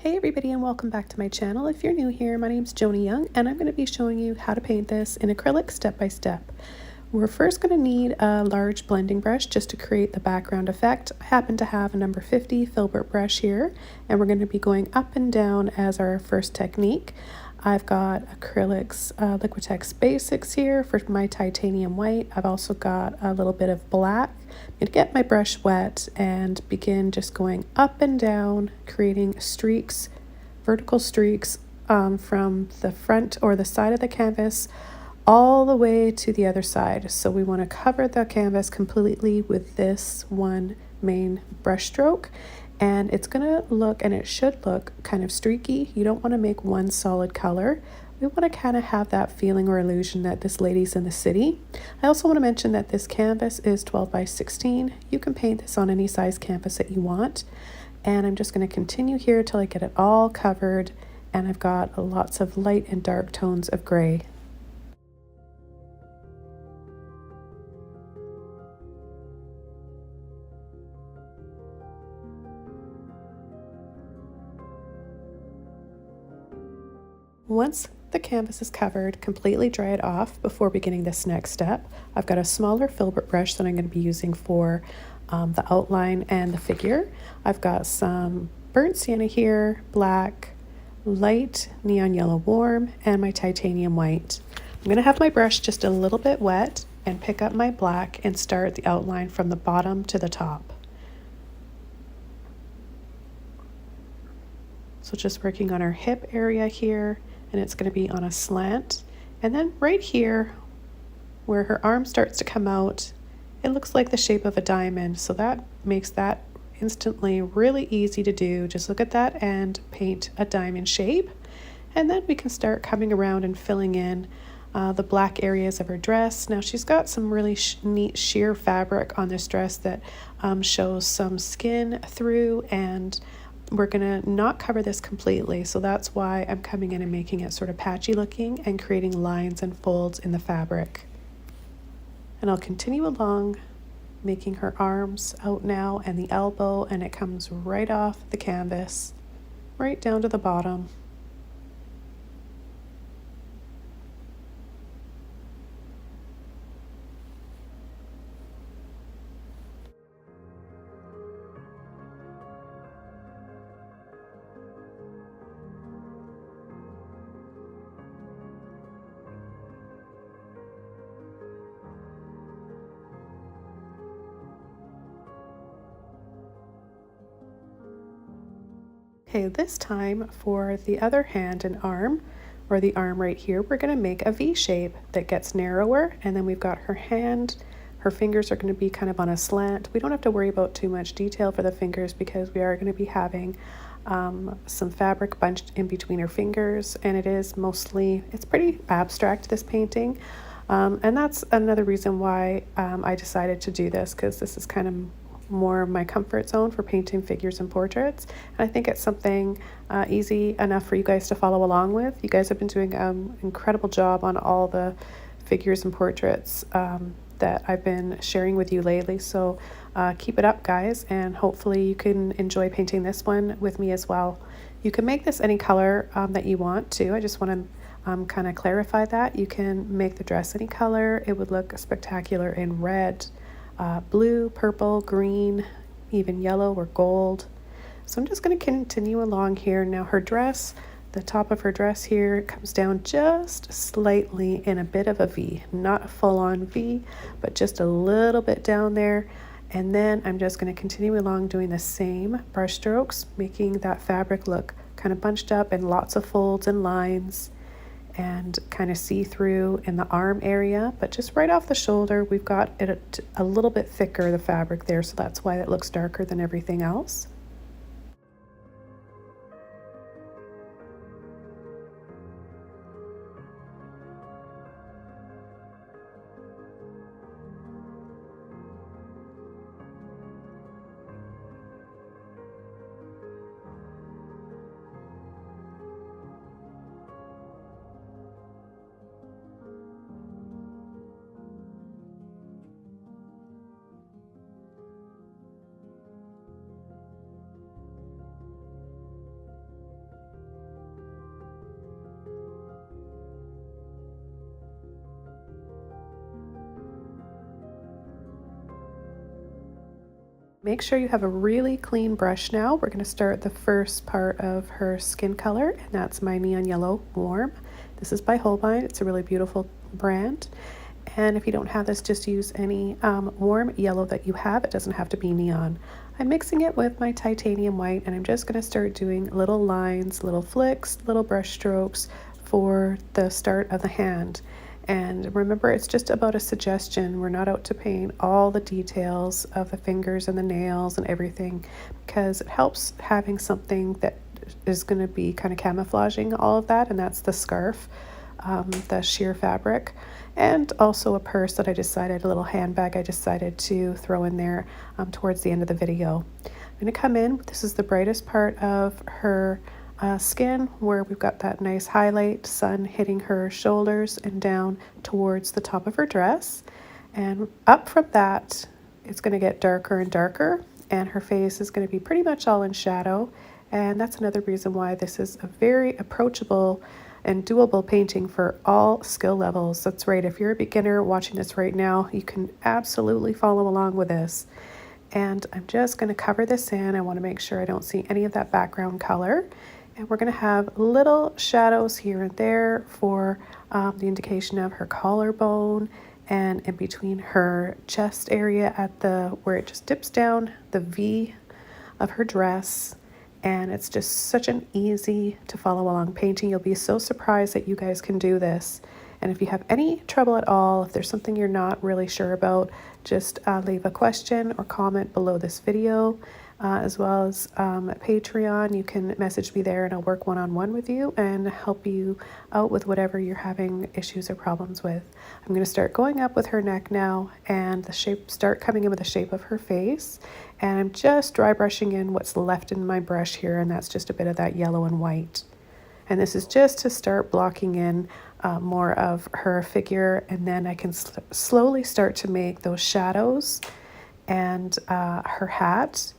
Hey everybody and welcome back to my channel. If you're new here, my name's Joni Young and I'm going to be showing you how to paint this in acrylic step by step. We're first going to need a large blending brush just to create the background effect. I happen to have a number 50 Filbert brush here and we're going to be going up and down as our first technique. I've got Acrylic's Liquitex Basics here for my titanium white. I've also got a little bit of black. I'm going to get my brush wet and begin just going up and down, creating streaks, vertical streaks from the front or the side of the canvas all the way to the other side. So we want to cover the canvas completely with this one main brush stroke. And it's going to look, and it should look, kind of streaky. You don't want to make one solid color. We want to kind of have that feeling or illusion that this lady's in the city. I also want to mention that this canvas is 12 by 16. You can paint this on any size canvas that you want. And I'm just going to continue here till I get it all covered. And I've got lots of light and dark tones of gray. Once the canvas is covered, completely dry it off before beginning this next step. I've got a smaller Filbert brush that I'm going to be using for the outline and the figure. I've got some burnt sienna here, black, light neon yellow warm, and my titanium white. I'm going to have my brush just a little bit wet and pick up my black and start the outline from the bottom to the top. So just working on our hip area here, and it's going to be on a slant. And then right here where her arm starts to come out, it looks like the shape of a diamond. So that makes that instantly really easy to do. Just look at that and paint a diamond shape. And then we can start coming around and filling in the black areas of her dress. Now she's got some really neat sheer fabric on this dress that shows some skin through, and we're going to not cover this completely, so that's why I'm coming in and making it sort of patchy looking and creating lines and folds in the fabric. And I'll continue along, making her arms out now and the elbow, and it comes right off the canvas, right down to the bottom. Okay, this time for the other hand and arm, or the arm right here, we're going to make a V shape that gets narrower, and then we've got her hand. Her fingers are going to be kind of on a slant. We don't have to worry about too much detail for the fingers because we are going to be having some fabric bunched in between her fingers, and it's pretty abstract, this painting. And that's another reason why I decided to do this, because this is kind of more my comfort zone for painting figures and portraits. And I think it's something easy enough for you guys to follow along with. You guys have been doing an incredible job on all the figures and portraits that I've been sharing with you lately. So keep it up, guys, and hopefully you can enjoy painting this one with me as well. You can make this any color that you want to. I just want to kind of clarify that. You can make the dress any color. It would look spectacular in red, blue, purple, green, even yellow or gold. So I'm just going to continue along here. Now her dress, the top of her dress here comes down just slightly in a bit of a V, not a full-on V, but just a little bit down there. And then I'm just going to continue along doing the same brush strokes, making that fabric look kind of bunched up and lots of folds and lines, and kind of see-through in the arm area, but just right off the shoulder we've got it a little bit thicker, the fabric there, so that's why it looks darker than everything else. Make sure you have a really clean brush now. We're going to start the first part of her skin color, and that's my Neon Yellow Warm. This is by Holbein. It's a really beautiful brand. And if you don't have this, just use any warm yellow that you have. It doesn't have to be neon. I'm mixing it with my titanium white, and I'm just going to start doing little lines, little flicks, little brush strokes for the start of the hand. And remember, it's just about a suggestion. We're not out to paint all the details of the fingers and the nails and everything, because it helps having something that is going to be kind of camouflaging all of that, and that's the scarf, the sheer fabric, and also a purse that I decided, a little handbag I decided to throw in there towards the end of the video. I'm going to come in, this is the brightest part of her skin, where we've got that nice highlight, sun hitting her shoulders and down towards the top of her dress. And up from that, it's going to get darker and darker, and her face is going to be pretty much all in shadow. And that's another reason why this is a very approachable and doable painting for all skill levels. That's right, if you're a beginner watching this right now, you can absolutely follow along with this. And I'm just going to cover this in. I want to make sure I don't see any of that background color. And we're going to have little shadows here and there for the indication of her collarbone, and in between her chest area at the where it just dips down, the V of her dress. And it's just such an easy to follow along painting. You'll be so surprised that you guys can do this. And if you have any trouble at all, if there's something you're not really sure about, just leave a question or comment below this video, as well as Patreon. You can message me there and I'll work one-on-one with you and help you out with whatever you're having issues or problems with. I'm going to start going up with her neck now, and the shape start coming in with the shape of her face. And I'm just dry brushing in what's left in my brush here, and that's just a bit of that yellow and white. And this is just to start blocking in more of her figure, and then I can slowly start to make those shadows and her hat.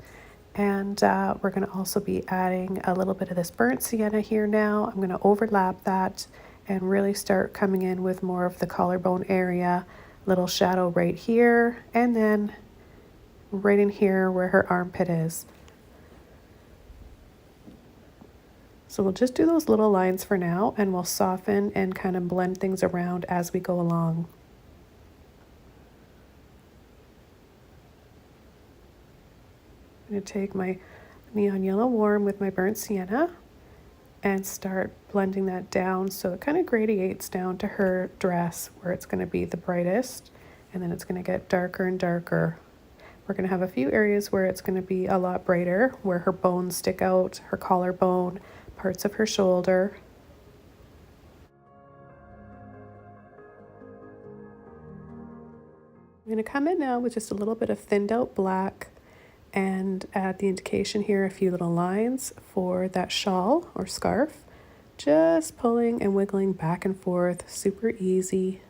And we're going to also be adding a little bit of this burnt sienna here now. I'm going to overlap that and really start coming in with more of the collarbone area, little shadow right here, and then right in here where her armpit is. So we'll just do those little lines for now, and we'll soften and kind of blend things around as we go along. I'm going to take my Neon Yellow Warm with my burnt sienna and start blending that down so it kind of gradiates down to her dress where it's going to be the brightest, and then it's going to get darker and darker. We're going to have a few areas where it's going to be a lot brighter, where her bones stick out, her collarbone, parts of her shoulder. I'm going to come in now with just a little bit of thinned out black and add the indication here, a few little lines for that shawl or scarf. Just pulling and wiggling back and forth, super easy.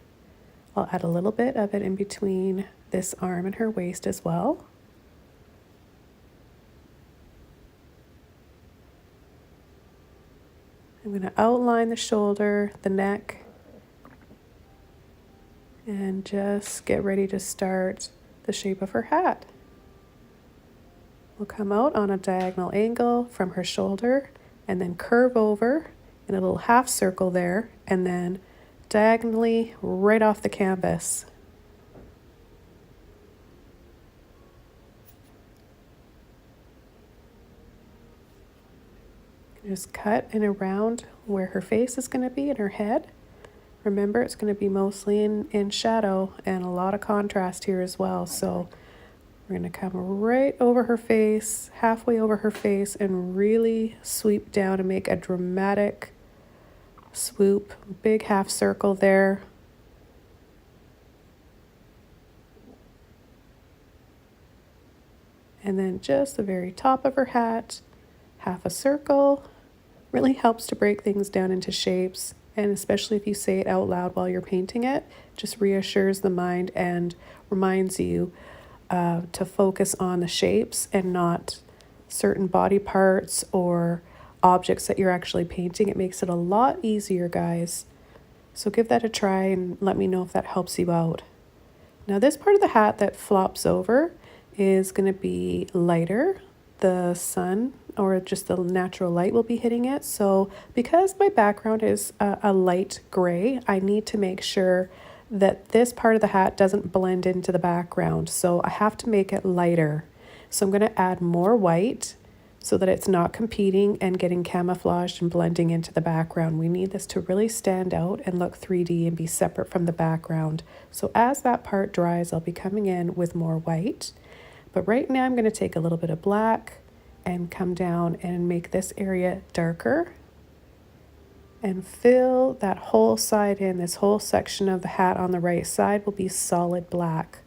I'll add a little bit of it in between this arm and her waist as well. I'm going to outline the shoulder, the neck, and just get ready to start the shape of her hat. We'll come out on a diagonal angle from her shoulder and then curve over in a little half circle there, and then diagonally right off the canvas. Just cut in around where her face is going to be and her head. Remember, it's going to be mostly in shadow and a lot of contrast here as well. So we're going to come right over her face, halfway over her face, and really sweep down and make a dramatic swoop, big half circle there. And then just the very top of her hat, half a circle. Really helps to break things down into shapes, and especially if you say it out loud while you're painting it, just reassures the mind and reminds you to focus on the shapes and not certain body parts or objects that you're actually painting. It makes it a lot easier, guys. So give that a try and let me know if that helps you out. Now this part of the hat that flops over is going to be lighter. The sun or just the natural light will be hitting it. So because my background is a light gray, I need to make sure that this part of the hat doesn't blend into the background. So I have to make it lighter. So I'm going to add more white so that it's not competing and getting camouflaged and blending into the background. We need this to really stand out and look 3D and be separate from the background. So as that part dries, I'll be coming in with more white. But right now I'm going to take a little bit of black and come down and make this area darker and fill that whole side in. This whole section of the hat on the right side will be solid black.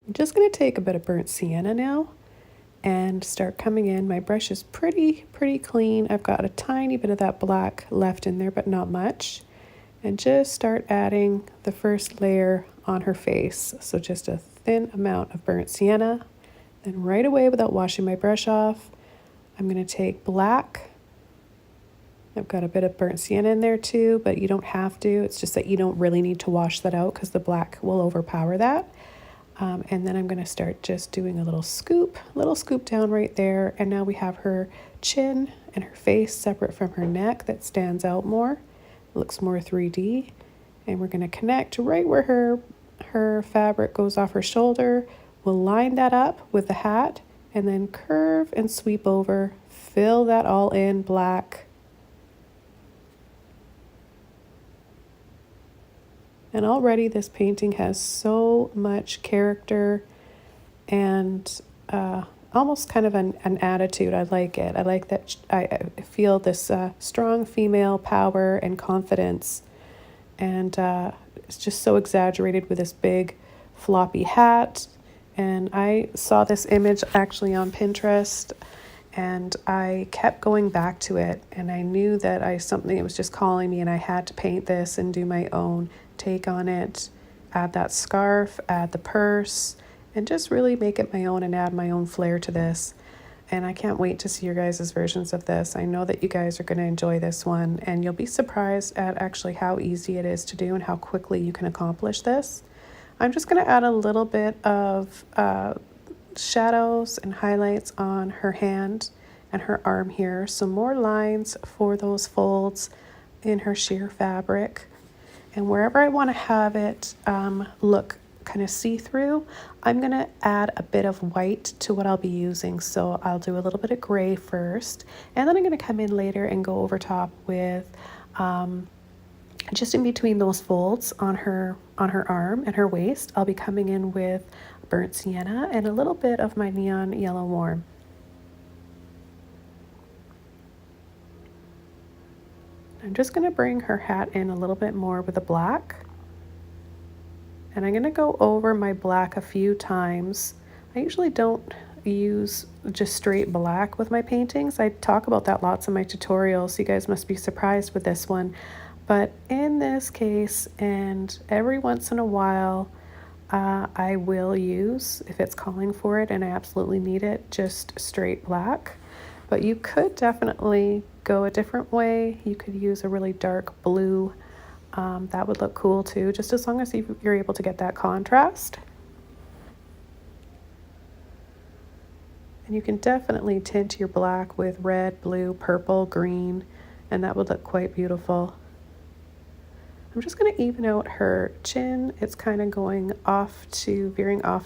I'm just going to take a bit of burnt sienna now and start coming in. My brush is pretty clean. I've got a tiny bit of that black left in there, but not much. And just start adding the first layer on her face. So just a thin amount of burnt sienna. Then right away, without washing my brush off, I'm going to take black. I've got a bit of burnt sienna in there too, but you don't have to. It's just that you don't really need to wash that out because the black will overpower that. And then I'm going to start just doing a little scoop down right there. And now we have her chin and her face separate from her neck that stands out more. It looks more 3D. And we're going to connect right where her fabric goes off her shoulder. We'll line that up with the hat and then curve and sweep over. Fill that all in black. And already this painting has so much character and almost kind of an attitude. I like it. I like that I feel this strong female power and confidence. And it's just so exaggerated with this big floppy hat. And I saw this image actually on Pinterest and I kept going back to it. And I knew that something was just calling me and I had to paint this and do my own take on it, add that scarf, add the purse, and just really make it my own and add my own flair to this. And I can't wait to see your guys' versions of this. I know that you guys are going to enjoy this one and you'll be surprised at actually how easy it is to do and how quickly you can accomplish this. I'm just going to add a little bit of shadows and highlights on her hand and her arm here. Some more lines for those folds in her sheer fabric. And wherever I want to have it look kind of see-through, I'm going to add a bit of white to what I'll be using. So I'll do a little bit of gray first, and then I'm going to come in later and go over top with just in between those folds on her arm and her waist, I'll be coming in with burnt sienna and a little bit of my neon yellow warm. I'm just going to bring her hat in a little bit more with the black. And I'm going to go over my black a few times. I usually don't use just straight black with my paintings. I talk about that lots in my tutorials, so you guys must be surprised with this one. But in this case, and every once in a while, I will use, if it's calling for it and I absolutely need it, just straight black. But you could definitely go a different way. You could use a really dark blue. That would look cool too, just as long as you're able to get that contrast. And you can definitely tint your black with red, blue, purple, green, and that would look quite beautiful. I'm just going to even out her chin. It's kind of veering off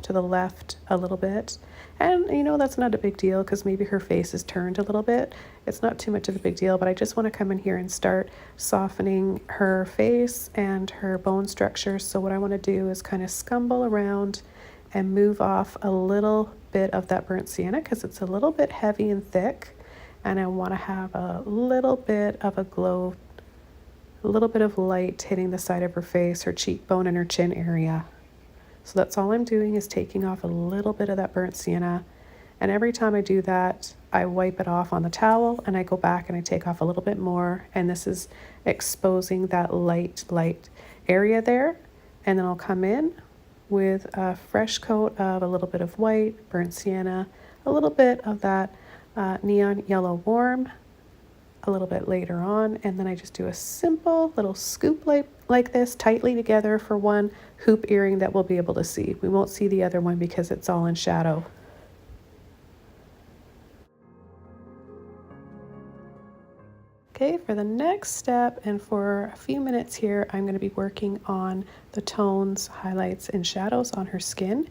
to the left a little bit. And you know, that's not a big deal because maybe her face is turned a little bit. It's not too much of a big deal, but I just want to come in here and start softening her face and her bone structure. So what I want to do is kind of scumble around and move off a little bit of that burnt sienna because it's a little bit heavy and thick. And I want to have a little bit of a glow a little bit of light hitting the side of her face, her cheekbone, and her chin area. So that's all I'm doing, is taking off a little bit of that burnt sienna. And every time I do that, I wipe it off on the towel and I go back and I take off a little bit more. And this is exposing that light area there. And then I'll come in with a fresh coat of a little bit of white, burnt sienna, a little bit of that neon yellow warm, a little bit later on, and then I just do a simple little scoop like this tightly together for one hoop earring that we'll be able to see. We won't see the other one because it's all in shadow. Okay, for the next step and for a few minutes here, I'm going to be working on the tones, highlights, and shadows on her skin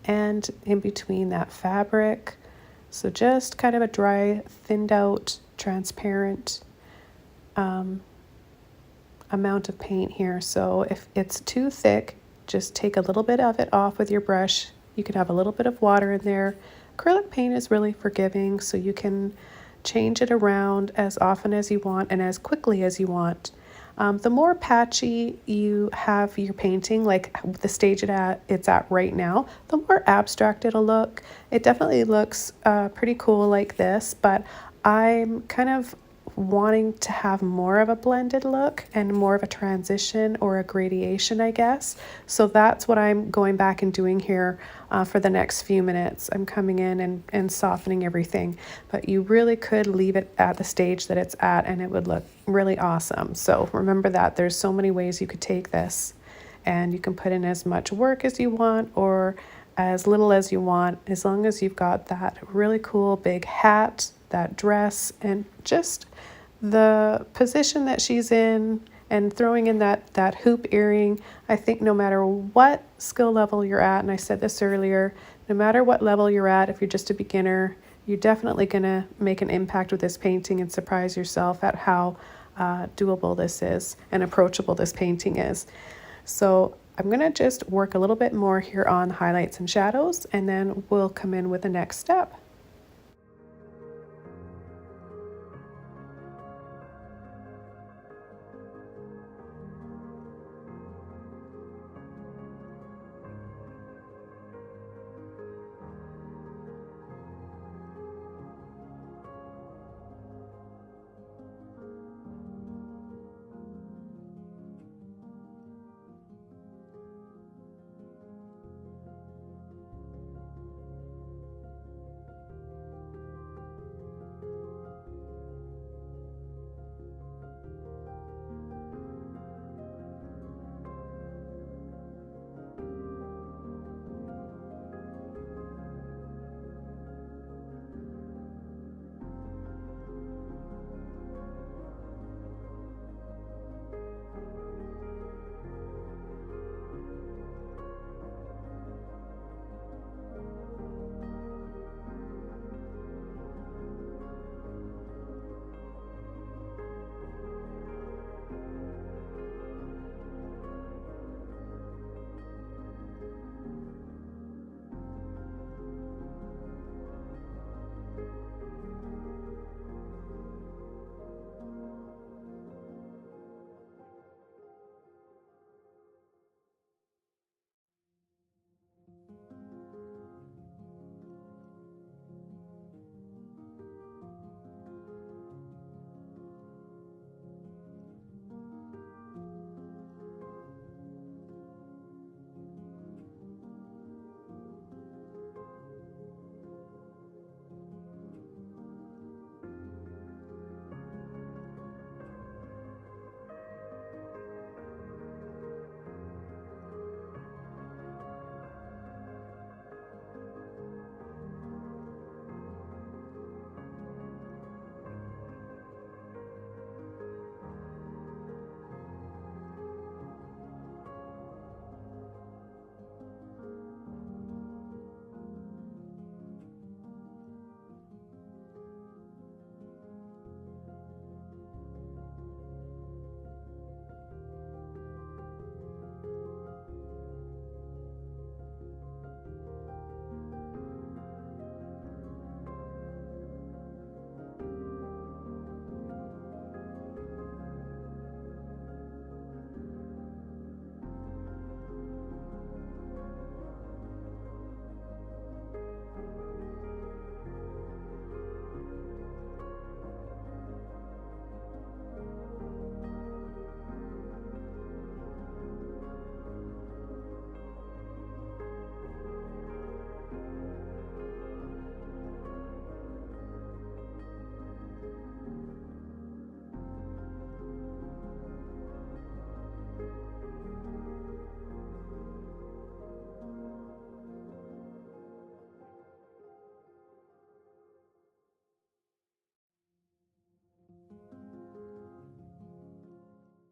and in between that fabric. So just kind of a dry, thinned out, transparent amount of paint here. So if it's too thick, just take a little bit of it off with your brush. You could have a little bit of water in there. Acrylic paint is really forgiving, so you can change it around as often as you want and as quickly as you want. The more patchy you have your painting, like the stage it's at right now, the more abstract it'll look. It definitely looks pretty cool like this, but I'm kind of wanting to have more of a blended look and more of a transition or a gradation, I guess. So that's what I'm going back and doing here for the next few minutes. I'm coming in and softening everything, but you really could leave it at the stage that it's at and it would look really awesome. So remember that there's so many ways you could take this, and you can put in as much work as you want or as little as you want, as long as you've got that really cool big hat, that dress, and just the position that she's in, and throwing in that hoop earring. I think no matter what skill level you're at, and I said this earlier, no matter what level you're at, if you're just a beginner, you're definitely gonna make an impact with this painting and surprise yourself at how doable this is and approachable this painting is. So I'm gonna just work a little bit more here on highlights and shadows, and then we'll come in with the next step.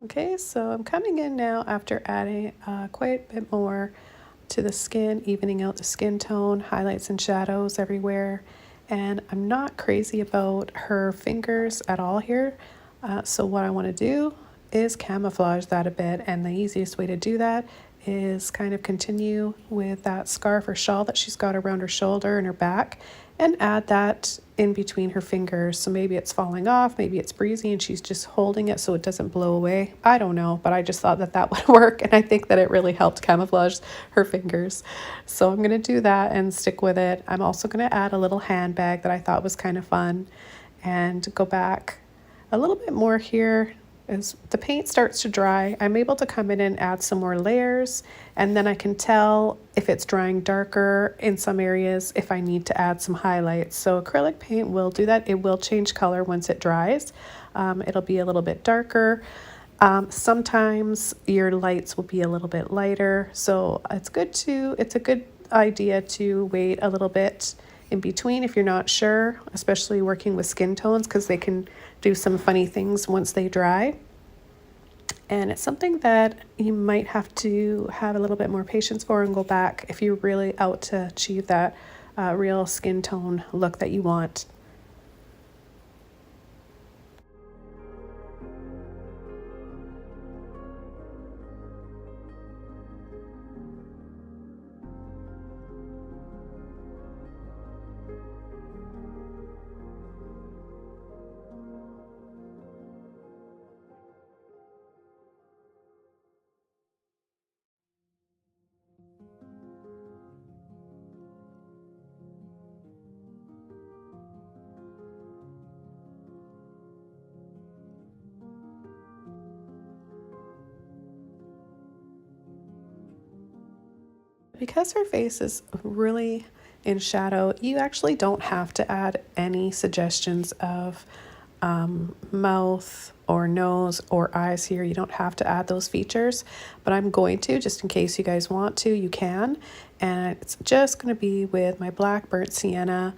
Okay, so I'm coming in now after adding quite a bit more to the skin, evening out the skin tone, highlights and shadows everywhere. And I'm not crazy about her fingers at all here. So what I want to do is camouflage that a bit. And the easiest way to do that is kind of continue with that scarf or shawl that she's got around her shoulder and her back and add that in between her fingers. So maybe it's falling off, maybe it's breezy and she's just holding it so it doesn't blow away. I don't know, but I just thought that that would work, and I think that it really helped camouflage her fingers. So I'm going to do that and stick with it. I'm also going to add a little handbag that I thought was kind of fun and go back a little bit more here. As the paint starts to dry, I'm able to come in and add some more layers, and then I can tell if it's drying darker in some areas if I need to add some highlights. So acrylic paint will do that. It will change color once it dries. It'll be a little bit darker. Sometimes your lights will be a little bit lighter. So it's a good idea to wait a little bit in between if you're not sure, especially working with skin tones, because they can do some funny things once they dry. And it's something that you might have to have a little bit more patience for and go back if you're really out to achieve that real skin tone look that you want. Because her face is really in shadow, you actually don't have to add any suggestions of mouth or nose or eyes here. You don't have to add those features, but I'm going to, just in case you guys want to, you can. And it's just going to be with my black burnt sienna.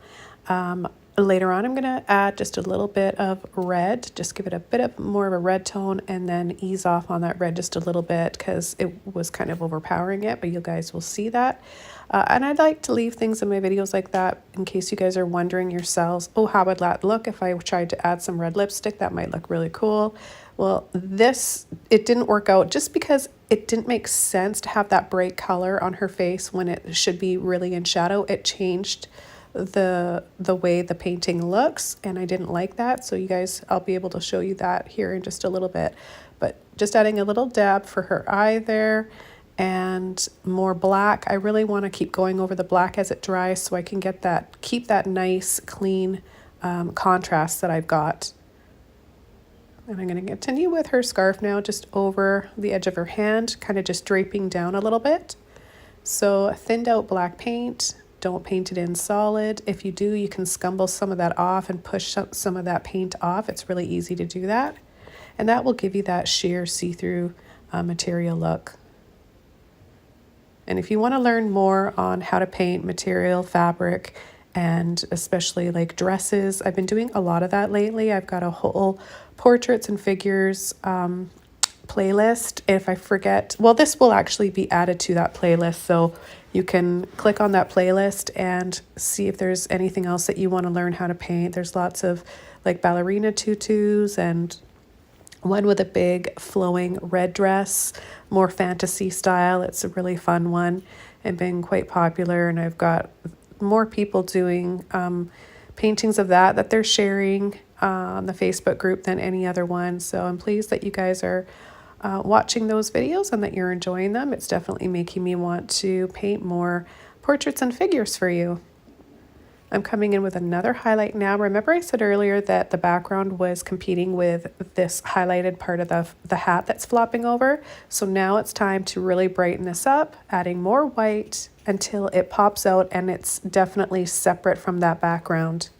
Later on, I'm going to add just a little bit of red, just give it a bit of more of a red tone, and then ease off on that red just a little bit because it was kind of overpowering it, but you guys will see that. And I'd like to leave things in my videos like that in case you guys are wondering yourselves, oh, how would that look if I tried to add some red lipstick? That might look really cool. Well, it didn't work out just because it didn't make sense to have that bright color on her face when it should be really in shadow. It changed the way the painting looks, and I didn't like that. So you guys, I'll be able to show you that here in just a little bit. But just adding a little dab for her eye there and more black. I really want to keep going over the black as it dries so I can keep that nice clean contrast that I've got. And I'm going to continue with her scarf now, just over the edge of her hand, kind of just draping down a little bit. So thinned out black paint. Don't paint it in solid. If you do, you can scumble some of that off and push some of that paint off. It's really easy to do that. And that will give you that sheer see-through material look. And if you want to learn more on how to paint material, fabric, and especially like dresses, I've been doing a lot of that lately. I've got a whole portraits and figures playlist. If I forget, well, this will actually be added to that playlist, so you can click on that playlist and see if there's anything else that you want to learn how to paint. There's lots of like ballerina tutus and one with a big flowing red dress, more fantasy style. It's a really fun one and been quite popular, and I've got more people doing paintings of that they're sharing on the Facebook group than any other one. So I'm pleased that you guys are watching those videos and that you're enjoying them. It's definitely making me want to paint more portraits and figures for you. I'm coming in with another highlight now. Remember I said earlier that the background was competing with this highlighted part of the hat that's flopping over. So now it's time to really brighten this up, adding more white until it pops out and it's definitely separate from that background.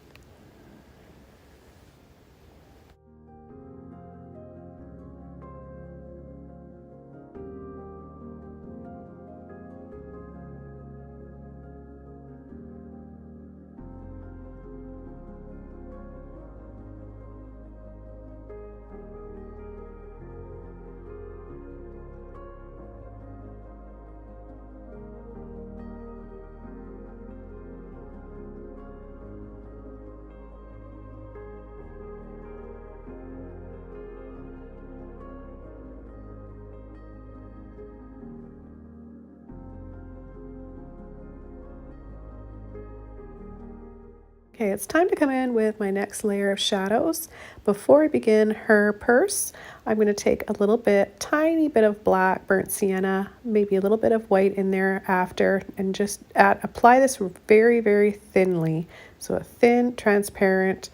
Okay, it's time to come in with my next layer of shadows. Before I begin her purse, I'm going to take a little bit, tiny bit of black burnt sienna, maybe a little bit of white in there after, and just apply this very, very thinly. So a thin, transparent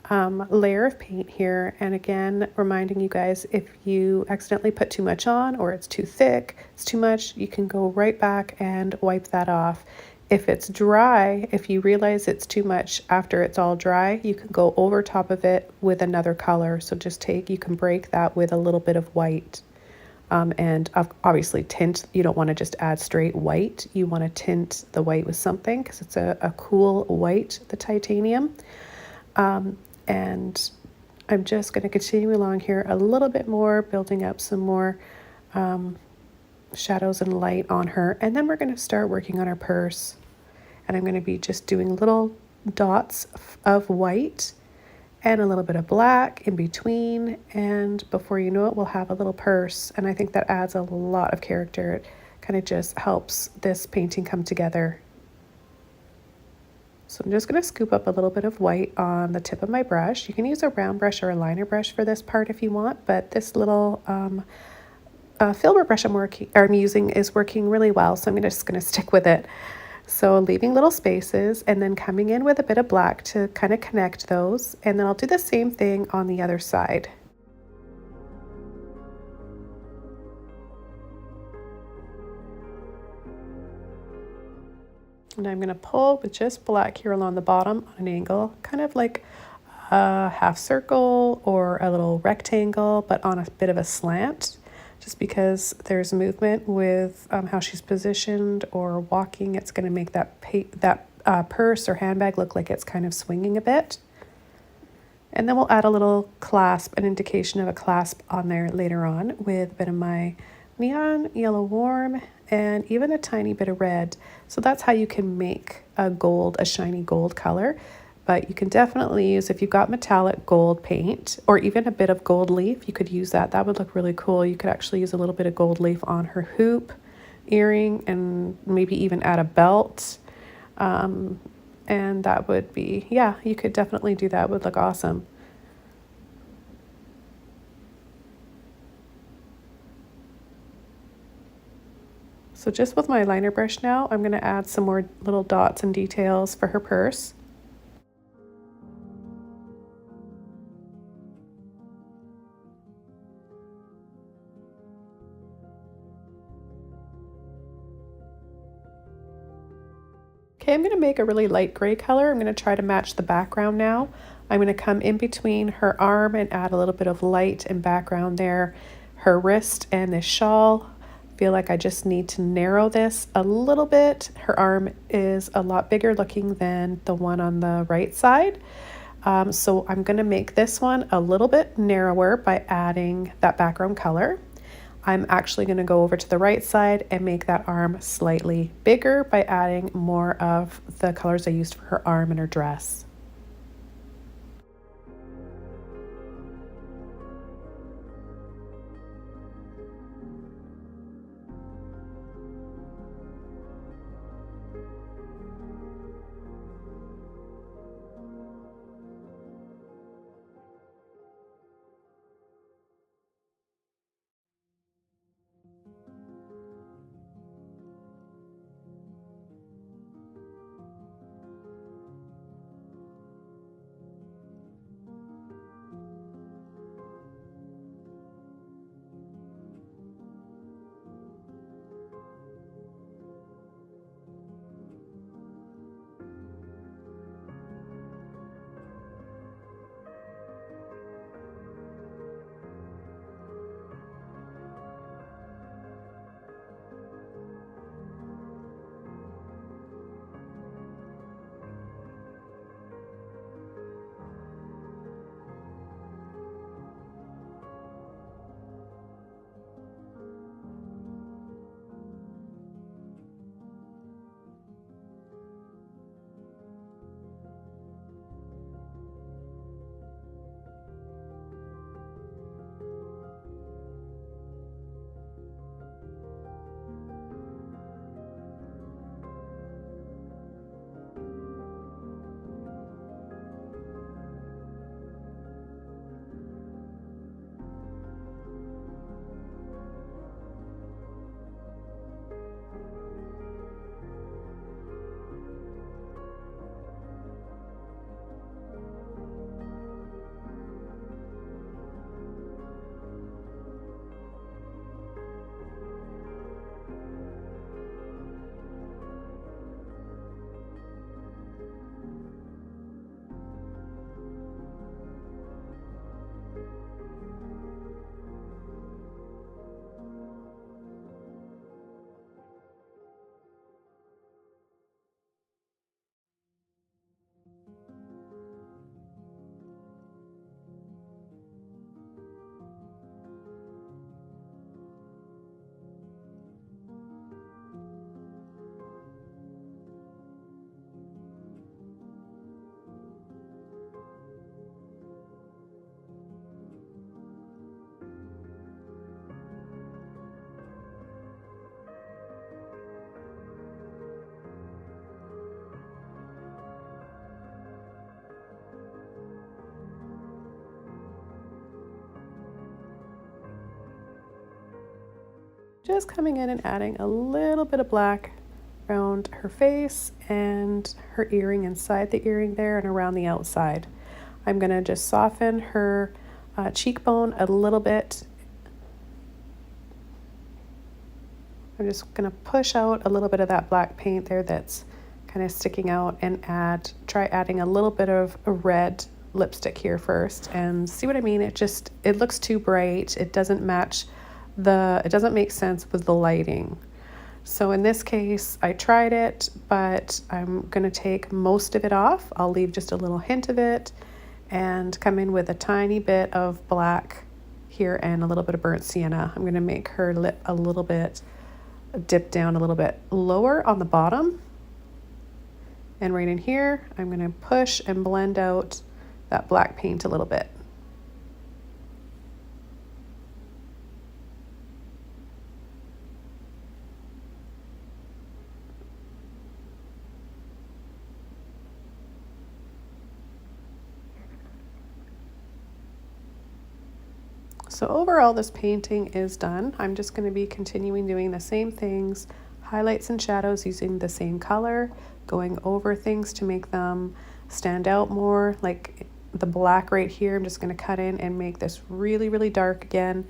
layer of paint here. And again, reminding you guys, if you accidentally put too much on or it's too thick, it's too much, you can go right back and wipe that off. If it's dry, if you realize it's too much after it's all dry, you can go over top of it with another color. So just you can break that with a little bit of white. And obviously tint, you don't want to just add straight white. You want to tint the white with something because it's a cool white, the titanium. And I'm just going to continue along here a little bit more, building up some more shadows and light on her. And then we're going to start working on her purse. And I'm going to be just doing little dots of white and a little bit of black in between. And before you know it, we'll have a little purse. And I think that adds a lot of character. It kind of just helps this painting come together. So I'm just going to scoop up a little bit of white on the tip of my brush. You can use a round brush or a liner brush for this part if you want, but this little Filbert brush I'm using is working really well, so I'm just going to stick with it. So leaving little spaces and then coming in with a bit of black to kind of connect those, and then I'll do the same thing on the other side. And I'm going to pull with just black here along the bottom on an angle, kind of like a half circle or a little rectangle, but on a bit of a slant, just because there's movement with how she's positioned or walking. It's going to make that purse or handbag look like it's kind of swinging a bit. And then we'll add a little clasp, an indication of a clasp on there later on with a bit of my neon yellow warm and even a tiny bit of red. So that's how you can make a shiny gold color. But you can definitely use, if you've got metallic gold paint or even a bit of gold leaf, you could use that. That would look really cool. You could actually use a little bit of gold leaf on her hoop, earring, and maybe even add a belt. And that would be, yeah, you could definitely do that. It would look awesome. So just with my liner brush now, I'm going to add some more little dots and details for her purse. Okay, I'm going to make a really light gray color. I'm going to try to match the background now. I'm going to come in between her arm and add a little bit of light and background there. Her wrist and this shawl. Feel like I just need to narrow this a little bit. Her arm is a lot bigger looking than the one on the right side. So I'm going to make this one a little bit narrower by adding that background color. I'm actually going to go over to the right side and make that arm slightly bigger by adding more of the colors I used for her arm and her dress. Just coming in and adding a little bit of black around her face and her earring, inside the earring there and around the outside. I'm going to just soften her cheekbone a little bit. I'm just going to push out a little bit of that black paint there that's kind of sticking out, and try adding a little bit of a red lipstick here first, and see what I mean. It looks too bright. It doesn't match it doesn't make sense with the lighting. So in this case, I tried it, but I'm going to take most of it off. I'll leave just a little hint of it and come in with a tiny bit of black here and a little bit of burnt sienna. I'm going to make her lip a little bit dip down a little bit lower on the bottom. And right in here, I'm going to push and blend out that black paint a little bit. So overall, this painting is done. I'm just going to be continuing doing the same things, highlights and shadows using the same color, going over things to make them stand out more. Like the black right here, I'm just going to cut in and make this really, really dark again.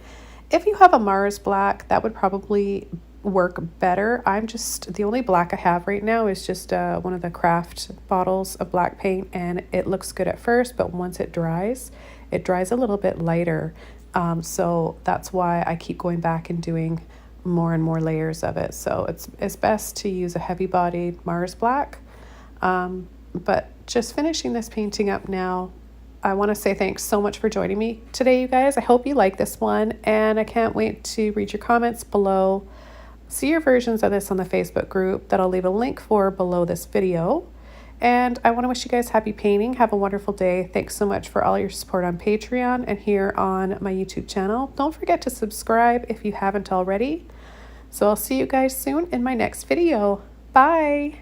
If you have a Mars black, that would probably work better. The only black I have right now is just one of the craft bottles of black paint, and it looks good at first, but once it dries a little bit lighter. So that's why I keep going back and doing more and more layers of it. So it's best to use a heavy bodied Mars black. But just finishing this painting up now, I want to say thanks so much for joining me today, you guys. I hope you like this one, and I can't wait to read your comments below. See your versions of this on the Facebook group that I'll leave a link for below this video. And I want to wish you guys happy painting. Have a wonderful day. Thanks so much for all your support on Patreon and here on my YouTube channel. Don't forget to subscribe if you haven't already. So I'll see you guys soon in my next video. Bye.